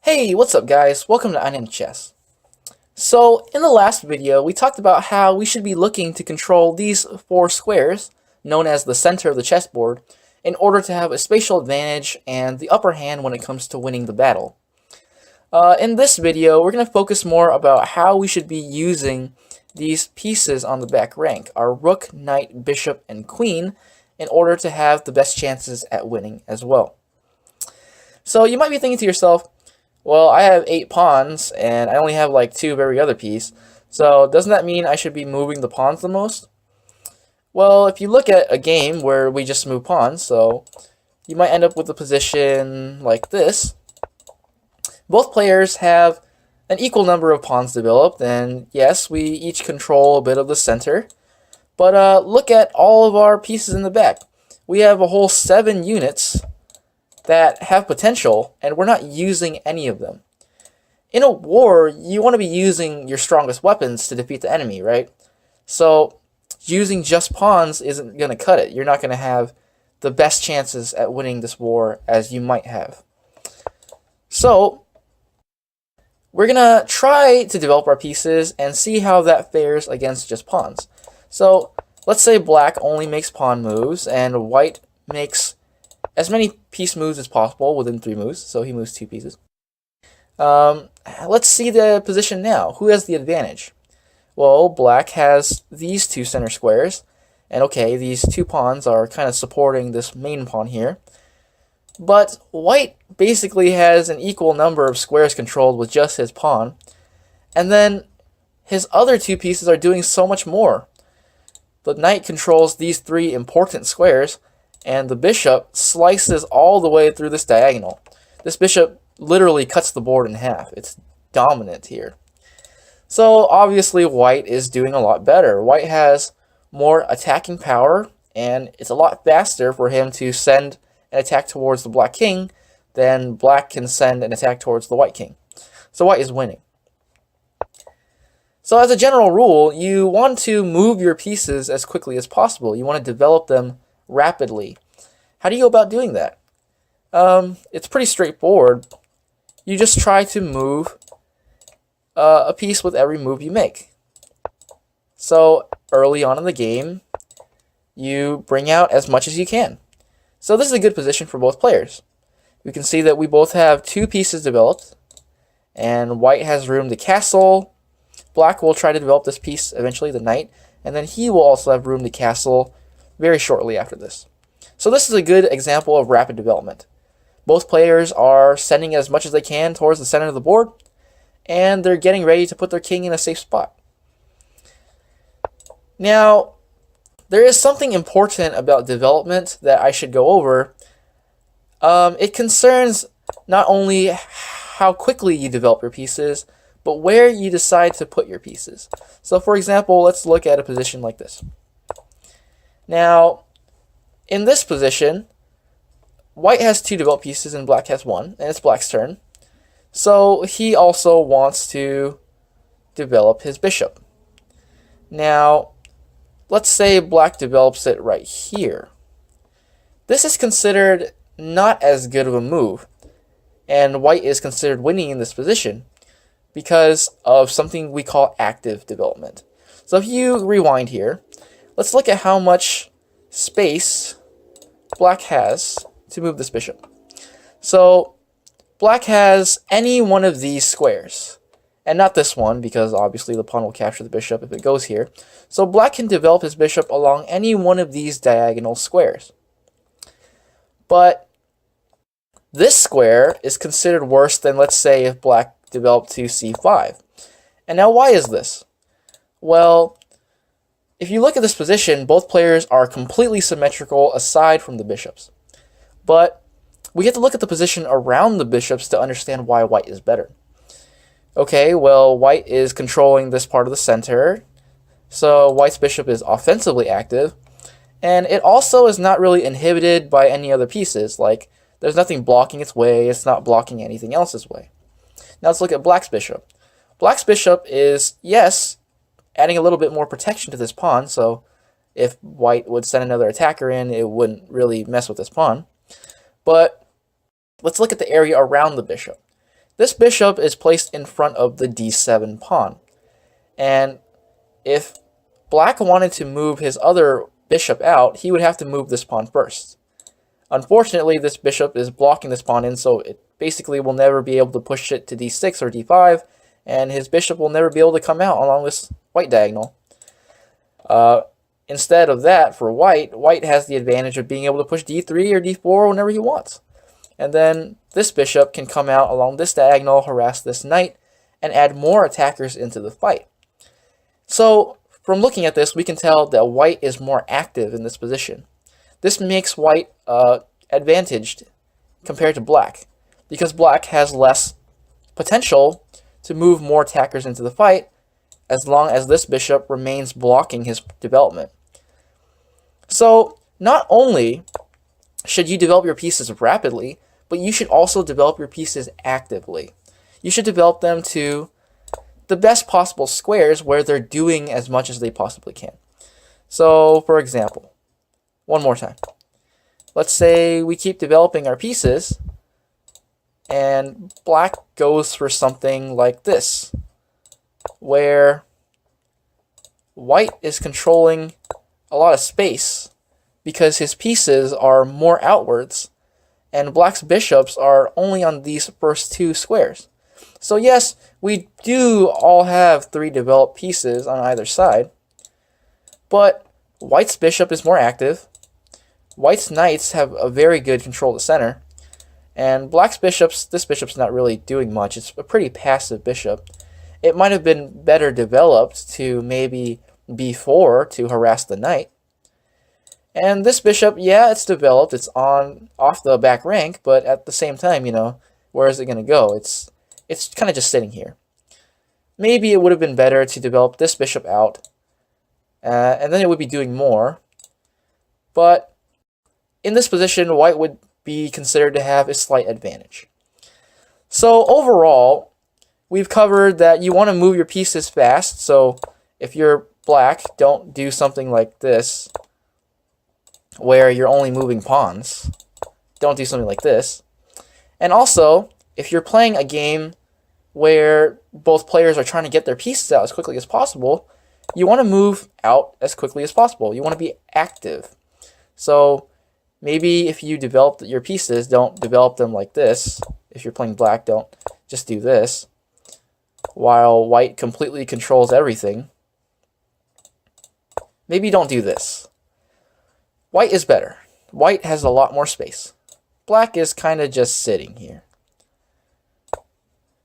Hey, what's up guys? Welcome to iName Chess. So, in the last video, we talked about how we should be looking to control these four squares, known as the center of the chessboard, in order to have a spatial advantage and the upper hand when it comes to winning the battle. In this video, we're going to focus more about how we should be using these pieces on the back rank, our rook, knight, bishop, and queen, in order to have the best chances at winning as well. So, you might be thinking to yourself, well, I have 8 pawns, and I only have like 2 of every other piece, so doesn't that mean I should be moving the pawns the most? Well, if you look at a game where we just move pawns, so you might end up with a position like this. Both players have an equal number of pawns developed, and yes, we each control a bit of the center, but look at all of our pieces in the back. We have a whole 7 units that have potential, and we're not using any of them. In a war, you want to be using your strongest weapons to defeat the enemy, right? So using just pawns isn't going to cut it. You're not going to have the best chances at winning this war as you might have. So we're going to try to develop our pieces and see how that fares against just pawns. So let's say black only makes pawn moves and white makes as many piece moves as possible within 3 moves, so he moves 2 pieces. Let's see the position now. Who has the advantage? Well, black has these 2 center squares, and okay, these 2 pawns are kind of supporting this main pawn here. But white basically has an equal number of squares controlled with just his pawn, and then his other 2 pieces are doing so much more. The knight controls these 3 important squares, and the bishop slices all the way through this diagonal. This bishop literally cuts the board in half. It's dominant here. So obviously white is doing a lot better. White has more attacking power, and it's a lot faster for him to send an attack towards the black king than black can send an attack towards the white king. So white is winning. So as a general rule, you want to move your pieces as quickly as possible. You want to develop them rapidly. How do you go about doing that? It's pretty straightforward. You just try to move a piece with every move you make. So early on in the game, you bring out as much as you can. So this is a good position for both players. We can see that we both have 2 pieces developed, and white has room to castle. Black will try to develop this piece eventually, the knight, and then he will also have room to castle very shortly after this. So this is a good example of rapid development. Both players are sending as much as they can towards the center of the board, and they're getting ready to put their king in a safe spot. Now, there is something important about development that I should go over. It concerns not only how quickly you develop your pieces, but where you decide to put your pieces. So for example, let's look at a position like this. Now, in this position, white has 2 developed pieces and black has 1, and it's black's turn. So he also wants to develop his bishop. Now, let's say black develops it right here. This is considered not as good of a move, and white is considered winning in this position because of something we call active development. So if you rewind here, let's look at how much space black has to move this bishop. So black has any one of these squares, and not this one, because obviously the pawn will capture the bishop if it goes here. So black can develop his bishop along any one of these diagonal squares. But this square is considered worse than, let's say, if black developed to c5. And now why is this? Well, if you look at this position, both players are completely symmetrical aside from the bishops. But we have to look at the position around the bishops to understand why white is better. Okay, well, white is controlling this part of the center, so white's bishop is offensively active, and it also is not really inhibited by any other pieces. Like, there's nothing blocking its way, it's not blocking anything else's way. Now let's look at black's bishop. Black's bishop is, yes, adding a little bit more protection to this pawn, so if white would send another attacker in, it wouldn't really mess with this pawn. But let's look at the area around the bishop. this bishop is placed in front of the d7 pawn. And if black wanted to move his other bishop out, he would have to move this pawn first. Unfortunately, this bishop is blocking this pawn in, so it basically will never be able to push it to d6 or d5, and his bishop will never be able to come out along this white diagonal. Instead of that, for white has the advantage of being able to push d3 or d4 whenever he wants. And then this bishop can come out along this diagonal, harass this knight, and add more attackers into the fight. So, from looking at this, we can tell that white is more active in this position. This makes white advantaged compared to black, because black has less potential to move more attackers into the fight as long as this bishop remains blocking his development. So, not only should you develop your pieces rapidly, but you should also develop your pieces actively. You should develop them to the best possible squares where they're doing as much as they possibly can. So, for example, one more time. Let's say we keep developing our pieces, and black goes for something like this, where white is controlling a lot of space because his pieces are more outwards, and black's bishops are only on these first two squares. So yes, we do all have 3 developed pieces on either side, but white's bishop is more active, white's knights have a very good control of the center, and black's bishops, this bishop's not really doing much. It's a pretty passive bishop. It might have been better developed to maybe b4 to harass the knight. And this bishop, yeah, it's developed. It's off the back rank, but at the same time, where is it going to go? It's kind of just sitting here. Maybe it would have been better to develop this bishop out, and then it would be doing more. But in this position, white would be considered to have a slight advantage. So overall, we've covered that you want to move your pieces fast. So if you're black, don't do something like this, where you're only moving pawns. Don't do something like this. And also, if you're playing a game where both players are trying to get their pieces out as quickly as possible, you want to move out as quickly as possible. You want to be active. So maybe if you develop your pieces, don't develop them like this. If you're playing black, don't just do this, while white completely controls everything. Maybe don't do this. White is better. White has a lot more space. Black is kind of just sitting here.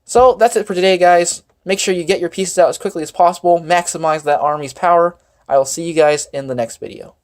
So that's it for today, guys. Make sure you get your pieces out as quickly as possible. Maximize that army's power. I will see you guys in the next video.